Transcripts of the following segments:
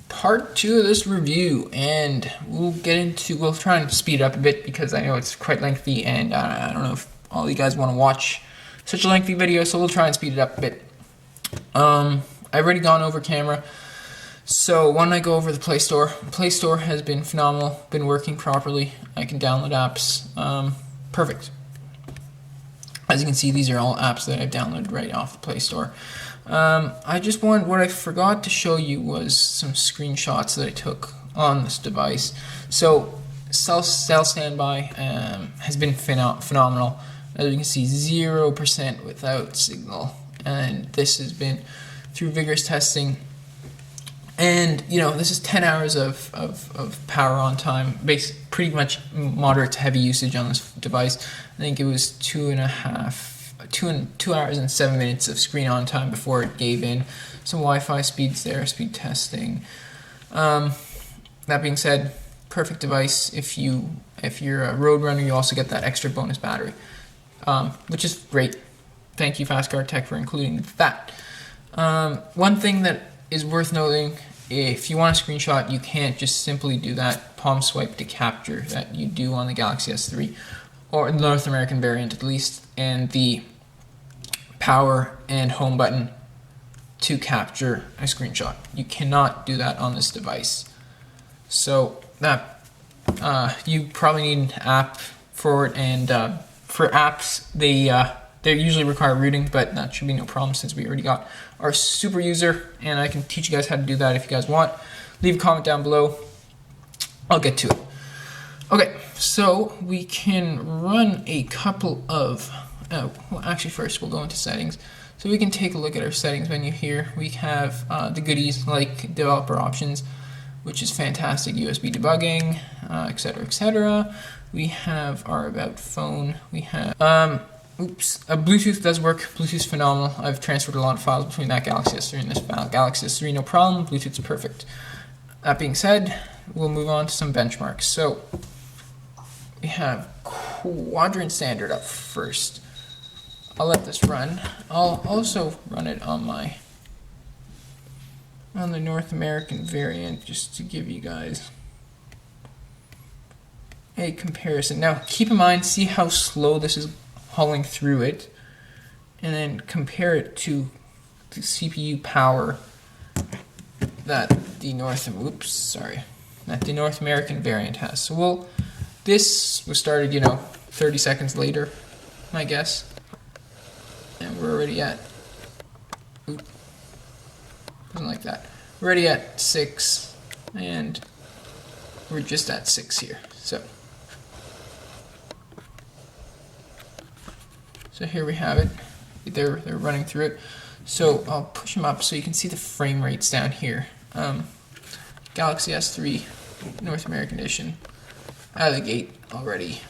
part 2 of this review, and we'll try and speed it up a bit because I know it's quite lengthy, and I don't know if all you guys want to watch such a lengthy video, so we'll try and speed it up a bit. I've already gone over camera, so why don't I go over the Play Store. Play Store has been phenomenal, been working properly. I can download apps, perfect. As you can see, these are all apps that I've downloaded right off the Play Store. What I forgot to show you was some screenshots that I took on this device. So, cell standby has been phenomenal. As you can see, 0% without signal, and this has been through vigorous testing. And this is 10 hours of power on time, pretty much moderate to heavy usage on this device. I think it was 2 hours and 7 minutes of screen on time before it gave in. Some Wi-Fi speeds there, speed testing. That being said, perfect device. If you're a road runner, you also get that extra bonus battery, which is great. Thank you, Fastcard Tech, for including that. One thing that is worth noting: if you want a screenshot, you can't just simply do that palm swipe to capture that you do on the Galaxy S3, or the North American variant at least, and the power and home button to capture a screenshot. You cannot do that on this device. So that you probably need an app for it, and for apps, they usually require rooting, but that should be no problem since we already got our super user, and I can teach you guys how to do that if you guys want. Leave a comment down below. I'll get to it. Okay, so we can run a couple of, well, actually first we'll go into settings. So we can take a look at our settings menu here. We have the goodies like developer options, which is fantastic, USB debugging, etc., etc. We have our about phone. We have, Bluetooth does work. Bluetooth is phenomenal. I've transferred a lot of files between that Galaxy S3 and this Galaxy S3, no problem. Bluetooth's perfect. That being said, we'll move on to some benchmarks. So we have quadrant standard up first. I'll let this run. I'll also run it on the North American variant just to give you guys a comparison. Now keep in mind, see how slow this is hauling through it, and then compare it to the CPU power that the North American variant has. So this was started 30 seconds later, I guess, and we're already at something like that. We're already at 6, and we're just at 6 here. So here we have it. They're running through it. So I'll push them up so you can see the frame rates down here. Galaxy S3 North American Edition out of the gate already.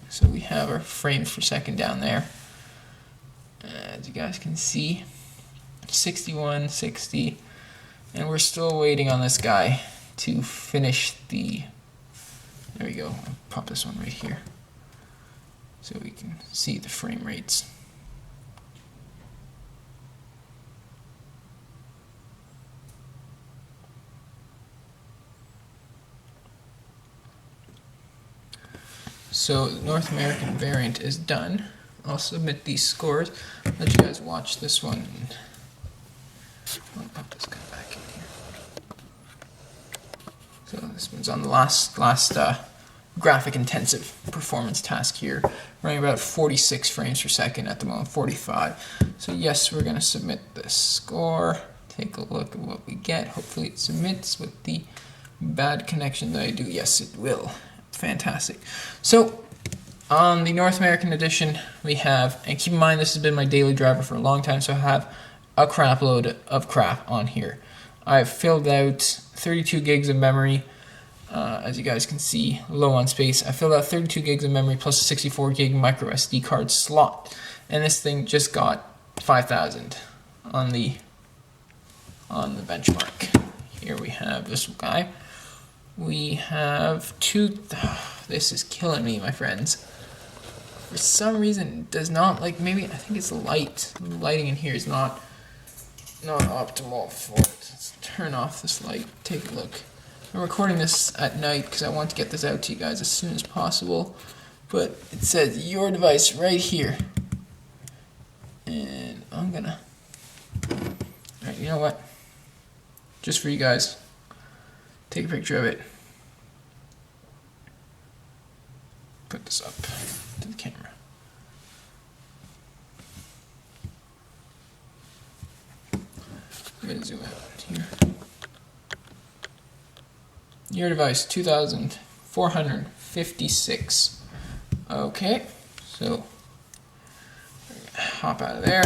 So we have our frames per second down there. As you guys can see, 61, 60, and we're still waiting on this guy to finish the. There we go. I'll pop this one right here, so we can see the frame rates. So the North American variant is done. I'll submit these scores. Let you guys watch this one. I'll pop this guy back in here. So this one's on the last graphic intensive performance task here, running about 46 frames per second at the moment, 45. So yes, we're going to submit this score. Take a look at what we get. Hopefully it submits with the bad connection that I do. Yes, it will. Fantastic. So on the North American edition, we have, and keep in mind this has been my daily driver for a long time, so I have a crap load of crap on here. I've filled out 32 gigs of memory. As you guys can see, low on space. I filled out 32 gigs of memory plus a 64 gig micro SD card slot, and this thing just got 5,000 on the benchmark. Here we have this guy. We have this is killing me, my friends. For some reason, it does not, maybe, I think it's the light. The lighting in here is not optimal for it. Let's turn turn off this light, take a look. I'm recording this at night because I want to get this out to you guys as soon as possible. But it says your device right here. And I'm gonna... Alright, you know what? Just for you guys, take a picture of it. Put this up to the camera. I'm gonna zoom out here. Your device, 2,456. Okay, so hop out of there.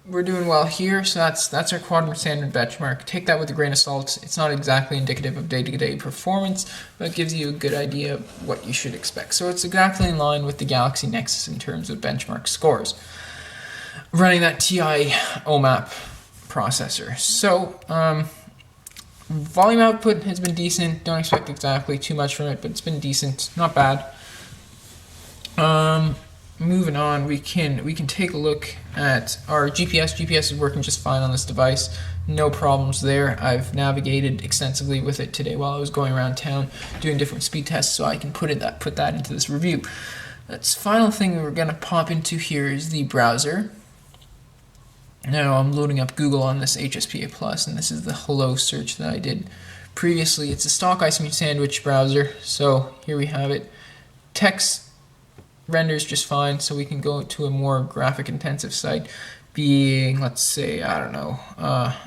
We're doing well here, so that's our quadrant standard benchmark. Take that with a grain of salt. It's not exactly indicative of day-to-day performance, but it gives you a good idea of what you should expect. So it's exactly in line with the Galaxy Nexus in terms of benchmark scores. Running that TI OMAP processor. So volume output has been decent. Don't expect exactly too much from it, but it's been decent, not bad. Moving on, we can take a look at our GPS. GPS is working just fine on this device. No problems there. I've navigated extensively with it today while I was going around town doing different speed tests, so I can put that into this review. That's final thing we're gonna pop into here is the browser. Now I'm loading up Google on this HSPA Plus, and this is the hello search that I did previously. It's a stock ice cream sandwich browser, so here we have it. Text renders just fine, so we can go to a more graphic intensive site, being, let's say, I don't know,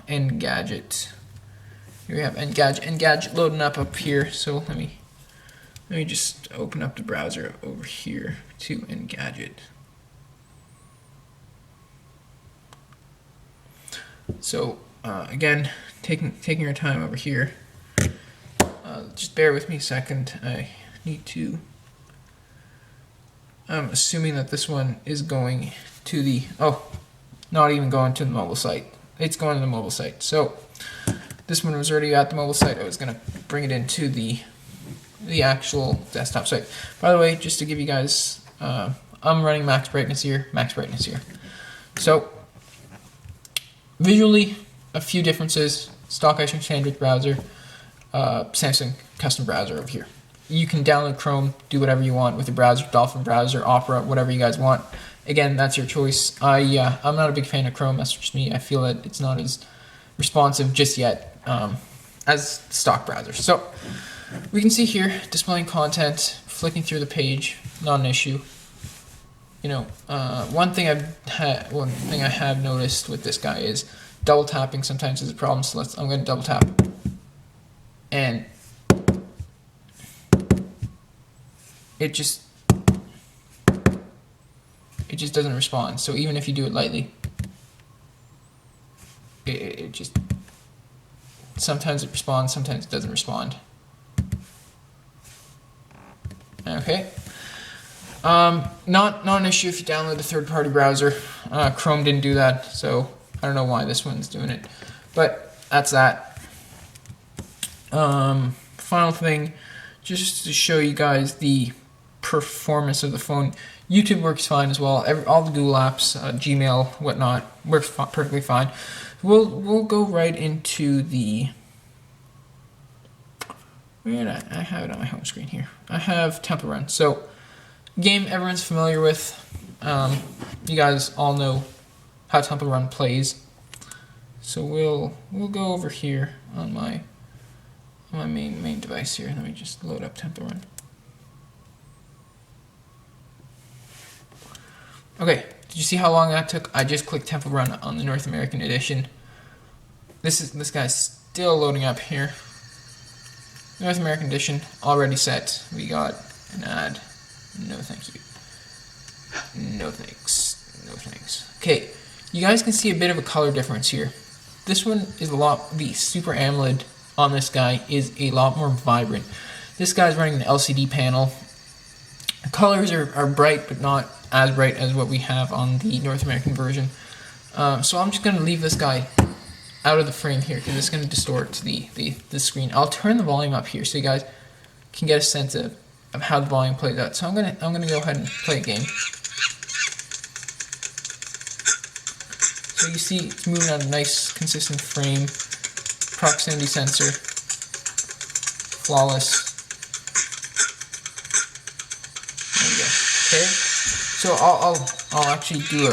Engadget. Here we have Engadget loading up here. So let me just open up the browser over here to Engadget. So again, taking your time over here. Just bear with me a second. I need to. I'm assuming that this one is going to the, not even going to the mobile site. It's going to the mobile site. So this one was already at the mobile site. I was going to bring it into the actual desktop site. By the way, just to give you guys, I'm running max brightness here. So visually, a few differences. Stock ice cream sandwich browser, Samsung custom browser over here. You can download Chrome, do whatever you want with the browser, Dolphin browser, Opera, whatever you guys want. Again, that's your choice. I'm not a big fan of Chrome. That's just me. I feel that it's not as responsive just yet as stock browsers. So we can see here displaying content, flicking through the page, not an issue. You know, one thing I have noticed with this guy is double tapping sometimes is a problem. So I'm going to double tap, and it just doesn't respond. So even if you do it lightly, it just, sometimes it responds, sometimes it doesn't respond. Okay. Not an issue if you download a third-party browser. Chrome didn't do that, so I don't know why this one's doing it. But that's that. Final thing, just to show you guys the performance of the phone. YouTube works fine as well. All the Google apps, Gmail, whatnot, works perfectly fine. We'll go right into the. Where did I have it on my home screen here? I have Temple Run. So, game everyone's familiar with. You guys all know how Temple Run plays. So we'll go over here on my main device here. Let me just load up Temple Run. Okay, did you see how long that took? I just clicked Temple Run on the North American edition. This guy's still loading up here. North American edition already set. We got an ad. No thank you. No thanks. No thanks. Okay, you guys can see a bit of a color difference here. This one is the Super AMOLED on this guy is a lot more vibrant. This guy's running an LCD panel. The colors are bright, but not as bright as what we have on the North American version. So I'm just going to leave this guy out of the frame here because it's going to distort the screen. I'll turn the volume up here so you guys can get a sense of how the volume plays out. So I'm gonna go ahead and play a game. So you see it's moving on a nice consistent frame. Proximity sensor. Flawless. There we go. Okay. So I'll actually do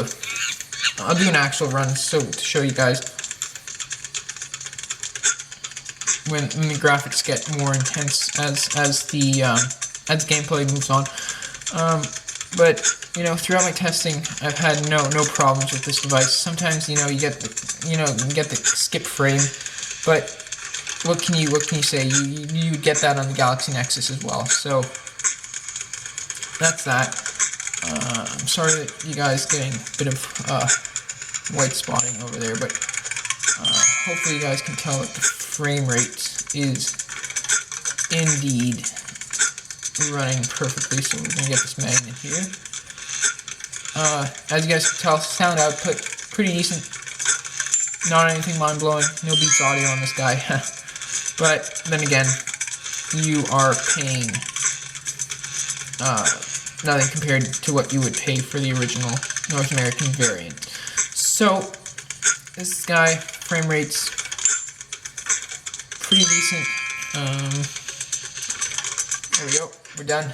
an actual run to show you guys when the graphics get more intense as the gameplay moves on. But you know, throughout my testing, I've had no problems with this device. Sometimes you get the skip frame, but what can you say? You get that on the Galaxy Nexus as well. So that's that. I'm sorry that you guys getting a bit of white spotting over there, but hopefully you guys can tell that the frame rate is indeed running perfectly. So we're gonna get this magnet here. As you guys can tell, sound output pretty decent. Not anything mind-blowing. No Beats audio on this guy. But then again, you are paying nothing compared to what you would pay for the original North American variant. So this guy, frame rates pretty decent. There we go. We're done.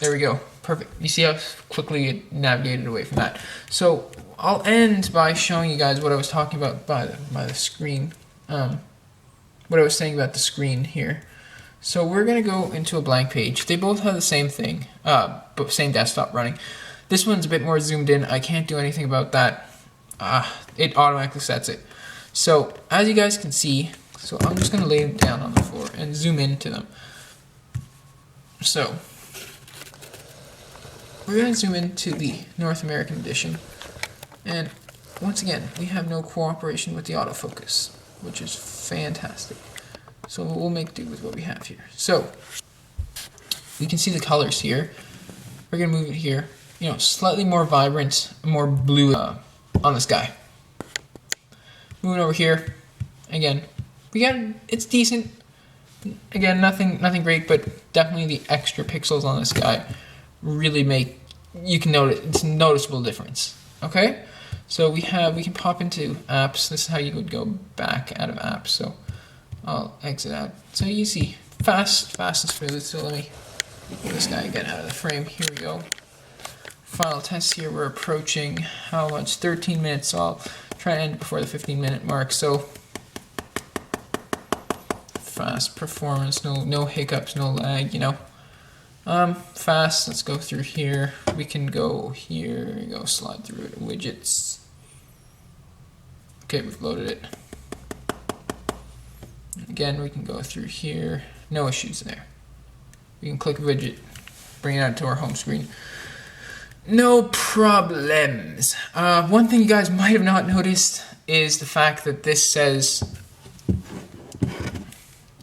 There we go. Perfect. You see how quickly it navigated away from that. So I'll end by showing you guys what I was talking about by the screen. What I was saying about the screen here. So we're gonna go into a blank page. They both have the same thing, but same desktop running. This one's a bit more zoomed in. I can't do anything about that. It automatically sets it. So as you guys can see, so I'm just gonna lay them down on the floor and zoom into them. So we're going to zoom into the North American edition, and once again we have no cooperation with the autofocus, which is fantastic. So we'll make do with what we have here. So you can see the colors here. We're going to move it here, you know, slightly more vibrant, more blue on the sky. Moving over here, again, it's decent. Again, nothing great, but definitely the extra pixels on this guy really you can notice, it's a noticeable difference. Okay, so we can pop into apps. This is how you would go back out of apps. So I'll exit out. So you see, fast and smooth. So let me get this guy again out of the frame. Here we go. Final test here. We're approaching how much? 13 minutes. So I'll try to end before the 15-minute mark. So fast performance, no hiccups, no lag, you know. Fast, let's go through here. We can go here, slide through it, widgets. Okay, we've loaded it. Again, we can go through here, no issues there. We can click widget, bring it out to our home screen. No problems. One thing you guys might have not noticed is the fact that this says,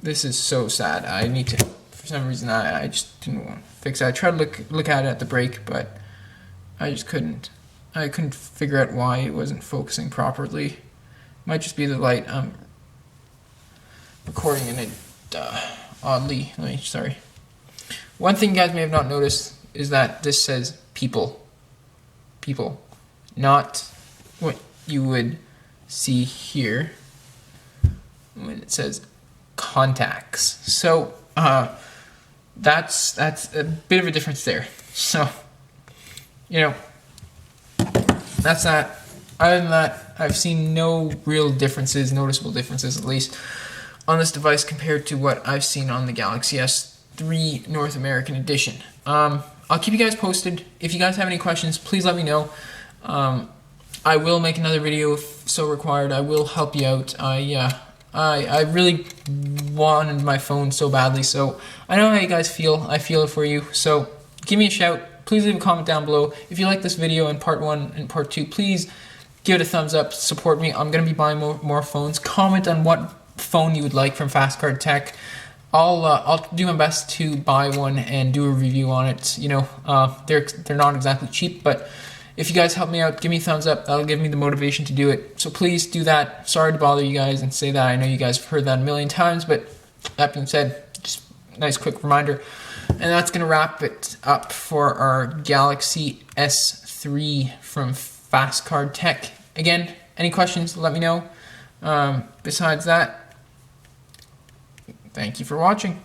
this is so sad. I need to, for some reason, I just didn't want to fix it. I tried to look at it at the break, but I just couldn't. I couldn't figure out why it wasn't focusing properly. Might just be the light. I'm recording in it oddly. Sorry. One thing you guys may have not noticed is that this says people. People. Not what you would see here when it says contacts. So that's a bit of a difference there. So you know, that's that. Other than that, I've seen no real differences, noticeable differences at least, on this device compared to what I've seen on the Galaxy S3 North American Edition. I'll keep you guys posted. If you guys have any questions, please let me know. I will make another video if so required. I will help you out. I really wanted my phone so badly, so I know how you guys feel. I feel it for you. So give me a shout. Please leave a comment down below. If you like this video in part 1 and part 2, please give it a thumbs up. Support me. I'm going to be buying more phones. Comment on what phone you would like from Fastcard Tech. I'll do my best to buy one and do a review on it. You know, they're not exactly cheap, but if you guys help me out, give me a thumbs up. That'll give me the motivation to do it. So please do that. Sorry to bother you guys and say that. I know you guys have heard that a million times, but that being said, just a nice quick reminder. And that's going to wrap it up for our Galaxy S3 from Fastcard Tech. Again, Any questions, let me know. Besides that, thank you for watching.